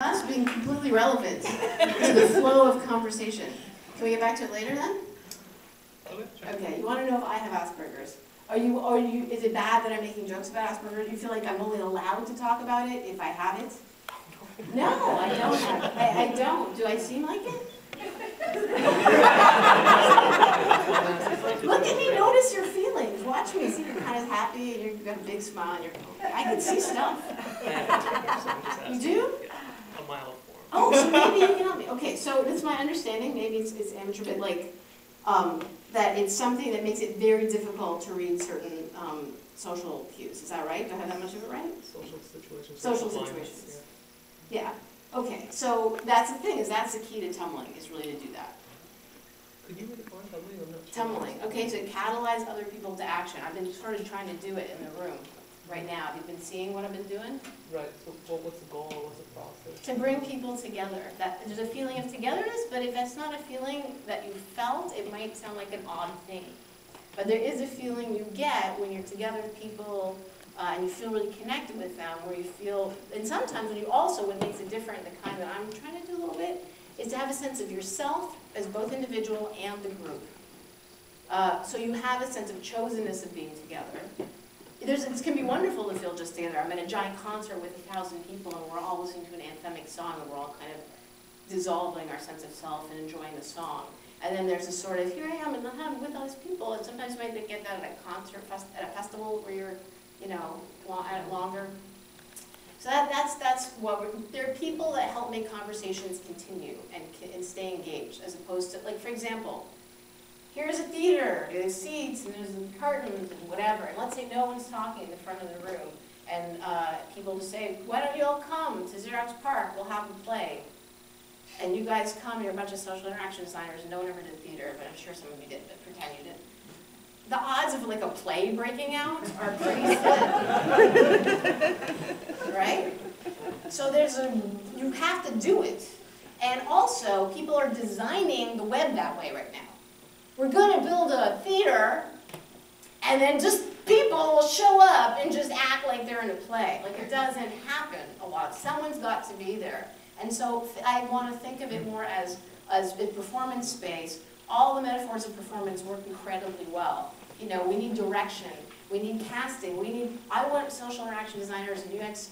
Us being completely relevant to the flow of conversation. Can we get back to it later then? Okay, you want to know if I have Asperger's. Is it bad that I'm making jokes about Asperger's? Do you feel like I'm only allowed to talk about it if I have it? No, I don't have it. I don't. Do I seem like it? Look at me, notice your feelings. Watch me, see you're kind of happy and you've got a big smile. I can see stuff. You do? A mild form. Oh, so maybe you can help me. Okay, so it's my understanding, maybe it's amateur, but like, that it's something that makes it very difficult to read certain social cues. Is that right? Do I have that much of it right? Social situations. Social situations. Yeah. Okay, so that's the thing, that's the key to tumbling, is really to do that. Could you read it for tumbling? I'm not sure. Tumbling. Okay, to catalyze other people to action. I've been sort of trying to do it in the room right now. Have you been seeing what I've been doing? Right, so what's the goal, what's the process? To bring people together. There's a feeling of togetherness, but if that's not a feeling that you felt, it might sound like an odd thing. But there is a feeling you get when you're together with people and you feel really connected with them, where you feel, and sometimes when you also, what makes it different, the kind that I'm trying to do a little bit, is to have a sense of yourself as both individual and the group. So you have a sense of chosenness of being together. It can be wonderful to feel just together. I'm at a giant concert with 1,000 people and we're all listening to an anthemic song and we're all kind of dissolving our sense of self and enjoying the song. And then there's a sort of, here I am and I'm with all these people. And sometimes you might get that at a concert, at a festival where you're, you know, at it longer. So that's what there are people that help make conversations continue and stay engaged, as opposed to, like, for example, here's a theater, there's seats, and there's curtains, and whatever. And let's say no one's talking in the front of the room, and people just say, why don't you all come to Xerox PARC, we'll have a play. And you guys come, you're a bunch of social interaction designers, and no one ever did theater, but I'm sure some of you did, but pretend you did. The odds of like a play breaking out are pretty slim, right? So you have to do it. And also, people are designing the web that way right now. We're going to build a theater, and then just people will show up and just act like they're in a play. Like, it doesn't happen a lot. Someone's got to be there. And so I want to think of it more as a performance space. All the metaphors of performance work incredibly well. You know, we need direction. We need casting. I want social interaction designers and UX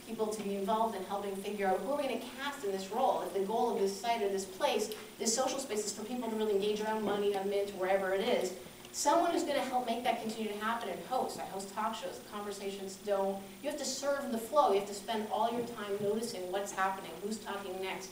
people to be involved in helping figure out who are we going to cast in this role. If the goal of this site or this place, this social space is for people to really engage around money, on Mint, wherever it is, someone is going to help make that continue to happen and host. I host talk shows. Conversations don't. You have to serve the flow. You have to spend all your time noticing what's happening, who's talking next.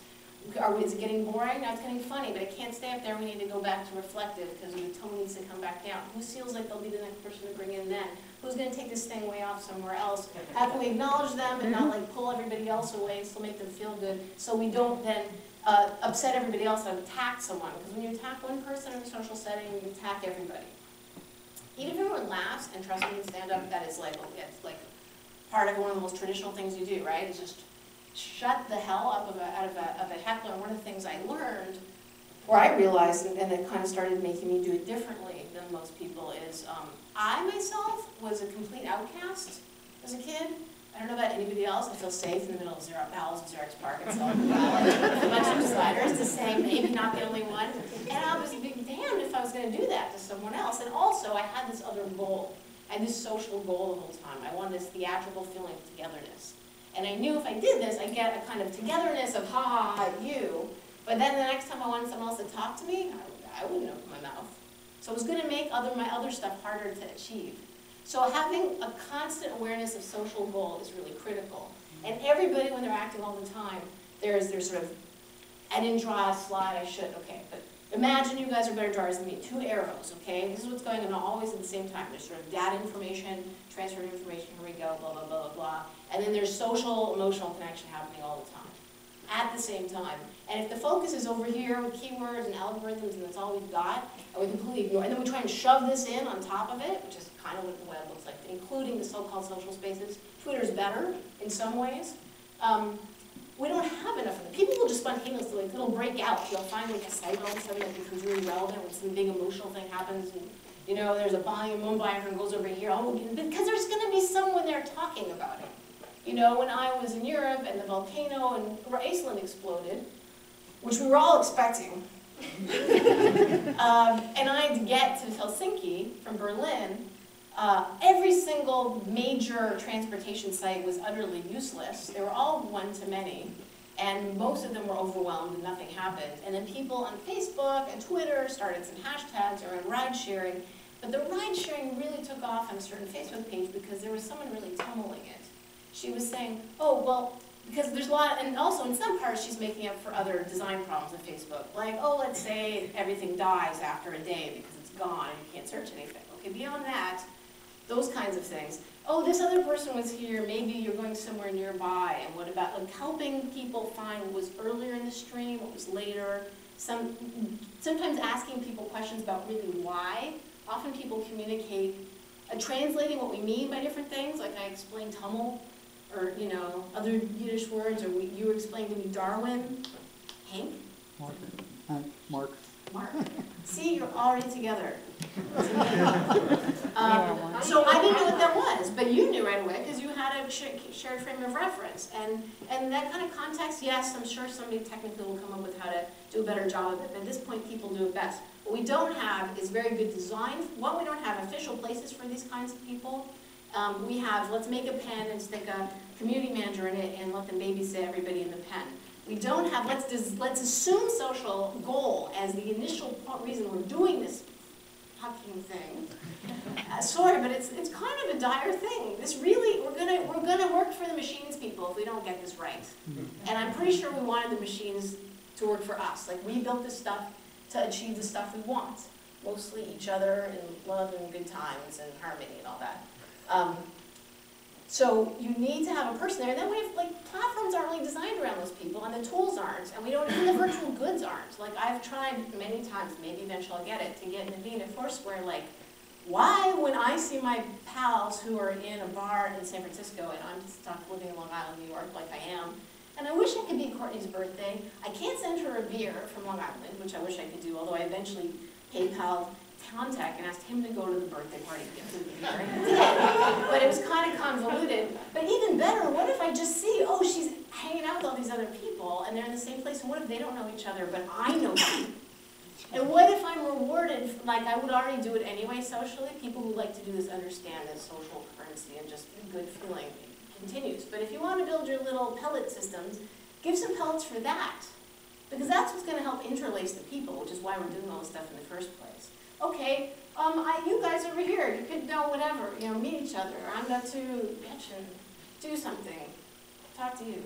Is it getting boring? No, it's getting funny, but it can't stay up there. We need to go back to reflective because the tone needs to come back down. Who feels like they'll be the next person to bring in then? Who's going to take this thing way off somewhere else? How can we acknowledge them and not like pull everybody else away and still make them feel good so we don't then upset everybody else and attack someone? Because when you attack one person in a social setting, you attack everybody. Even if everyone laughs and trust me in stand-up, that is like part of one of the most traditional things you do, right? It's just shut the hell up out of a heckler. And one of the things I learned, or I realized, and it kind of started making me do it differently than most people, is I myself was a complete outcast as a kid. I don't know about anybody else. I feel safe in the middle of Xerox PARC and Salon, a bunch of designers to say maybe not the only one. And I was being damned if I was going to do that to someone else. And also, I had this other goal. I had this social goal the whole time. I wanted this theatrical feeling of togetherness. And I knew if I did this, I'd get a kind of togetherness of ha ha ha you. But then the next time I wanted someone else to talk to me, I wouldn't open my mouth. So it was going to make my other stuff harder to achieve. So having a constant awareness of social goal is really critical. And everybody, when they're acting all the time, there's sort of, I didn't draw a slide, I should, okay. But imagine you guys are better drawers than me. 2 arrows, okay? This is what's going on always at the same time. There's sort of data information, transfer of information, here we go, blah, blah, blah, blah, blah. And then there's social, emotional connection happening all the time, at the same time. And if the focus is over here with keywords and algorithms and that's all we've got, and we completely ignore, and then we try and shove this in on top of it, which is kind of what the web looks like, including the so-called social spaces. Twitter's better in some ways. We don't have enough of them. People will just spontaneously, like, it'll break out. You'll find like a site all of a sudden that becomes really relevant when some big emotional thing happens. And, you know, there's a buying a Mumbai and goes over here. Oh, because there's going to be someone there talking about it. You know, when I was in Europe and the volcano in Iceland exploded, which we were all expecting, and I had to get to Helsinki from Berlin, every single major transportation site was utterly useless. They were all one-to-many, and most of them were overwhelmed and nothing happened. And then people on Facebook and Twitter started some hashtags around ride-sharing, but the ride-sharing really took off on a certain Facebook page because there was someone really tumbling it. She was saying, oh, well, because there's a lot, and also in some parts she's making up for other design problems on Facebook. Like, oh, let's say everything dies after a day because it's gone and you can't search anything. Okay, beyond that, those kinds of things. Oh, this other person was here, maybe you're going somewhere nearby, and what about like helping people find what was earlier in the stream, what was later, sometimes asking people questions about really why. Often people communicate, translating what we mean by different things, like I explained Tummel, or you know, other Yiddish words, or you explained to me Darwin, Hank? Mark. Mark. See, you're already together. So I didn't know what that was, but you knew right away because you had a shared frame of reference. And that kind of context, yes, I'm sure somebody technically will come up with how to do a better job of it, but at this point people do it best. What we don't have is very good design. One, we don't have official places for these kinds of people. We have, let's make a pen and stick a community manager in it and let them babysit everybody in the pen. We don't have, let's assume social goal as the initial reason we're doing this fucking thing. Sorry, but it's kind of a dire thing. This really, we're gonna work for the machines people if we don't get this right. And I'm pretty sure we wanted the machines to work for us. Like we built this stuff to achieve the stuff we want. Mostly each other and love and good times and harmony and all that. So you need to have a person there, and then we have, like, platforms aren't really designed around those people, and the tools aren't, and we don't, even the virtual goods aren't. Like, I've tried many times, maybe eventually I'll get it, to get Naveen at Foursquare, like, why when I see my pals who are in a bar in San Francisco, and I'm stuck living in Long Island, New York, like I am, and I wish I could be at Courtney's birthday, I can't send her a beer from Long Island, which I wish I could do, although I eventually PayPal'd contact and asked him to go to the birthday party and give the beer, and he did. But it was kind of convoluted. But even better, what if I just see, oh, she's hanging out with all these other people, and they're in the same place, and what if they don't know each other, but I know them? And what if I'm rewarded, like I would already do it anyway socially, people who like to do this understand that social currency and just a good feeling continues. But if you want to build your little pellet systems, give some pellets for that. Because that's what's going to help interlace the people, which is why we're doing all this stuff in the first place. Okay, you guys over here, you could know whatever, you know, meet each other. I'm about to bitch and do something. Talk to you.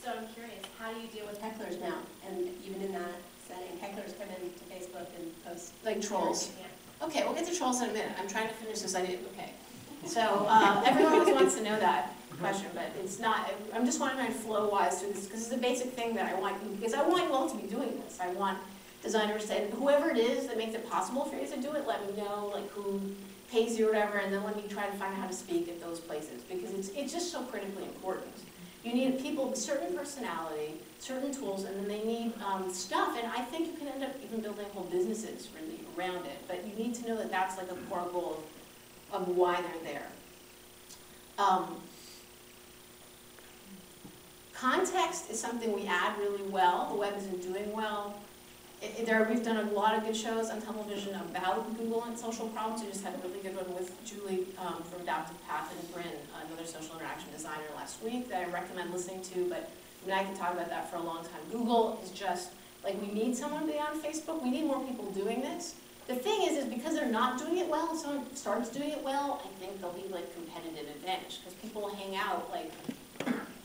So I'm curious, how do you deal with hecklers now? And even in that setting, hecklers come into Facebook and post. Like trolls. Yeah. Okay, we'll get to trolls in a minute. I'm trying to finish this idea. Okay. So everyone always wants to know that question, but it's not. I'm just wanting to flow-wise through this because it's a basic thing that I want you, because I want you all to be doing this. I want designers to, and whoever it is that makes it possible for you to do it, let me know, like who pays you or whatever, and then let me try to find out how to speak at those places, because it's just so critically important. You need people with a certain personality, certain tools, and then they need stuff, and I think you can end up even building whole businesses really around it, but you need to know that that's like a core goal of why they're there. Context is something we add really well. The web isn't doing well. We've done a lot of good shows on Tummeling about Google and social problems. We just had a really good one with Julie from Adaptive Path and Bryn, another social interaction designer last week that I recommend listening to, but I mean, I can talk about that for a long time. Google is just, like, we need someone to be on Facebook. We need more people doing this. The thing is because they're not doing it well, and someone starts doing it well, I think there'll be, like, competitive advantage, because people will hang out, like,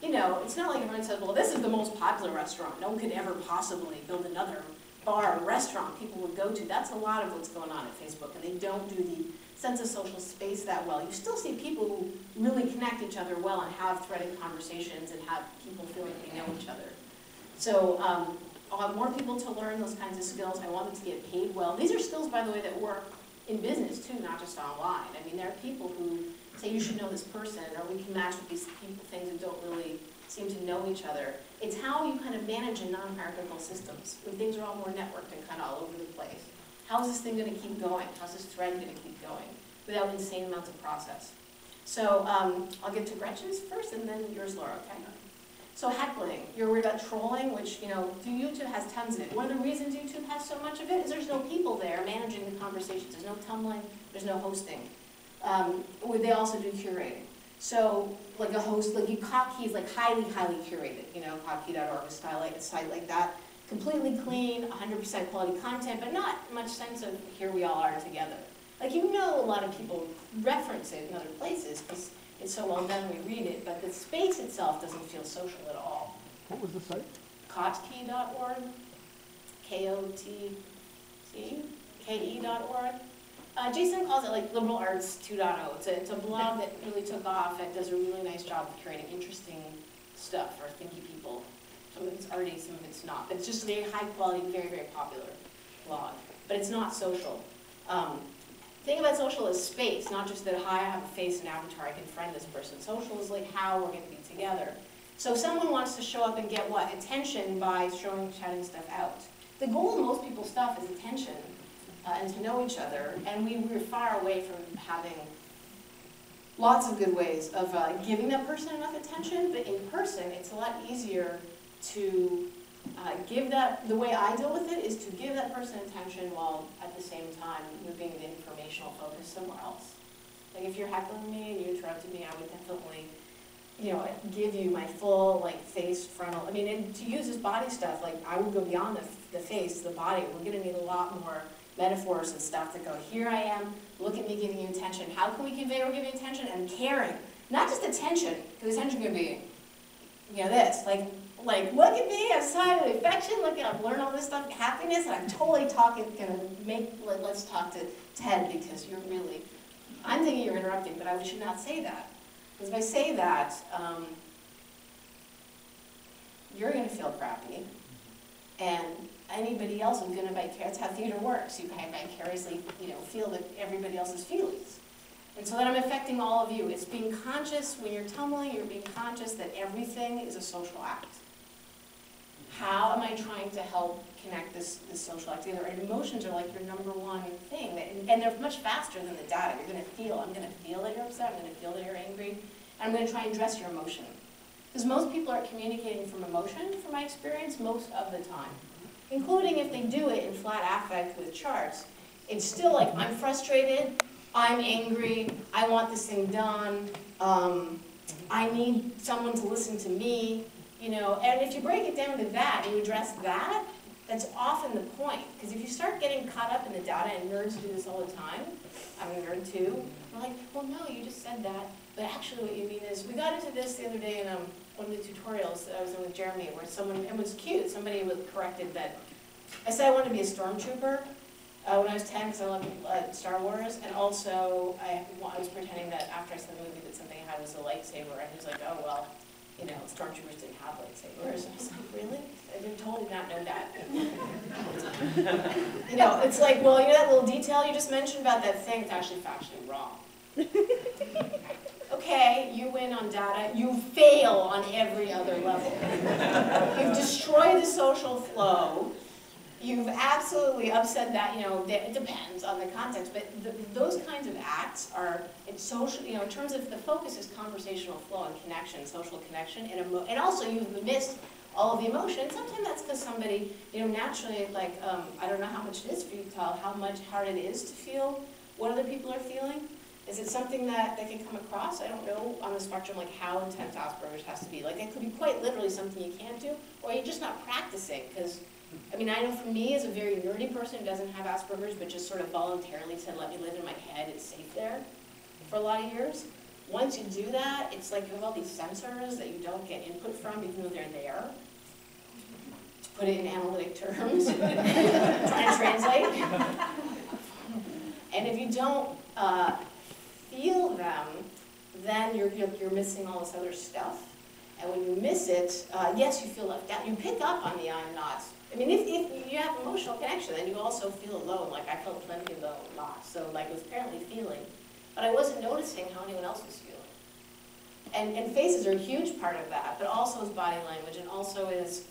you know, it's not like everyone says, well, this is the most popular restaurant. No one could ever possibly build another bar or restaurant people would go to. That's a lot of what's going on at Facebook, and they don't do the sense of social space that well. You still see people who really connect each other well and have threaded conversations and have people feel like they know each other. So I want more people to learn those kinds of skills. I want them to get paid well. These are skills, by the way, that work in business too, not just online. I mean, there are people who say you should know this person, or we can match with these people, things that don't really seem to know each other. It's how you kind of manage in non-hierarchical systems, when things are all more networked and kind of all over the place. How's this thing going to keep going? How's this thread going to keep going without insane amounts of process? So I'll get to Gretchen's first and then yours, Laura, okay? So heckling, you're worried about trolling, which, YouTube has tons of it. One of the reasons YouTube has so much of it is there's no people there managing the conversations. There's no tumbling, there's no hosting. They also do curating. So like a host, like Hotkey is like highly, highly curated. Hotkey.org is a site like that. Completely clean, 100% quality content, but not much sense of here we all are together. Like a lot of people reference it in other places because it's so well done we read it, but the space itself doesn't feel social at all. What was the site? Kottke.org, KOTTKE.org. Jason calls it like liberal arts 2.0. It's a blog that really took off and does a really nice job of creating interesting stuff for thinky people. Some of it's arty, some of it's not. But it's just a very high quality, very, very popular blog. But it's not social. The thing about social is space, not just that, hi, I have a face and avatar, I can friend this person. Social is like how we're going to be together. So someone wants to show up and get what? Attention by shouting stuff out. The goal of most people's stuff is attention and to know each other. And we're far away from having lots of good ways of giving that person enough attention. But in person, it's a lot easier to give that, the way I deal with it is to give that person attention while at the same time moving the informational focus somewhere else. Like if you're heckling me and you interrupted me, I would definitely, give you my full face, frontal. And to use this body stuff, I would go beyond the face, the body. We're gonna need a lot more metaphors and stuff that go, here I am, look at me giving you attention. How can we convey we're giving attention? And caring. Not just attention, because attention can be, this, look at me, I'm sign of affection, look at, I've learned all this stuff, happiness, and I'm totally let's talk to Ted because you're really, I'm thinking you're interrupting, but I should not say that. Because if I say that, you're going to feel crappy, and anybody else is going to, that's how theater works, you kind of vicariously, feel that everybody else's feelings. And so that I'm affecting all of you. It's being conscious, when you're tumbling, you're being conscious that everything is a social act. How am I trying to help connect this social act together? And emotions are like your number one thing. And they're much faster than the data. You're going to feel, I'm going to feel that you're upset, I'm going to feel that you're angry, and I'm going to try and address your emotion. Because most people are communicating from emotion, from my experience, most of the time. Including if they do it in flat affect with charts. It's still like, I'm frustrated, I'm angry, I want this thing done, I need someone to listen to me, and if you break it down to that, and you address that, that's often the point. Because if you start getting caught up in the data, and nerds do this all the time, I'm a nerd too, we're like, well no, you just said that, but actually what you mean is, we got into this the other day in one of the tutorials that I was in with Jeremy, where it was cute, somebody was corrected that, I said I wanted to be a stormtrooper, when I was 10, because I loved Star Wars, and also I was pretending that after I saw the movie that something I had was a lightsaber, and he was like, oh, well, stormtroopers didn't have lightsabers. And I was like, really? I totally did not know that. It's like, well, that little detail you just mentioned about that thing, it's actually factually wrong. Okay, you win on data, you fail on every other level. You've destroyed the social flow. You've absolutely upset that, it depends on the context, but those kinds of acts are, social, in terms of the focus is conversational flow and connection, social connection, and also you've missed all of the emotion. Sometimes that's because somebody, naturally, I don't know how much it is for you to tell how much hard it is to feel what other people are feeling. Is it something that can come across? I don't know on the spectrum, how intense Asperger's has to be. It could be quite literally something you can't do, or you're just not practicing, because I know for me as a very nerdy person who doesn't have Asperger's but just sort of voluntarily said, let me live in my head, it's safe there for a lot of years. Once you do that, it's like you have all these sensors that you don't get input from even though they're there. To put it in analytic terms, trying to translate. And if you don't feel them, then you're missing all this other stuff. And when you miss it, yes, you feel left out. You pick up on the I'm not. If you have emotional connection, then you also feel alone. I felt plenty alone, lost. So it was apparently feeling. But I wasn't noticing how anyone else was feeling. And faces are a huge part of that, but also is body language, and also is,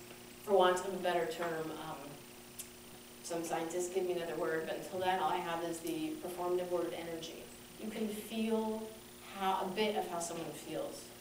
for want of a better term, some scientists give me another word, but until then all I have is the performative word energy. You can feel a bit of how someone feels.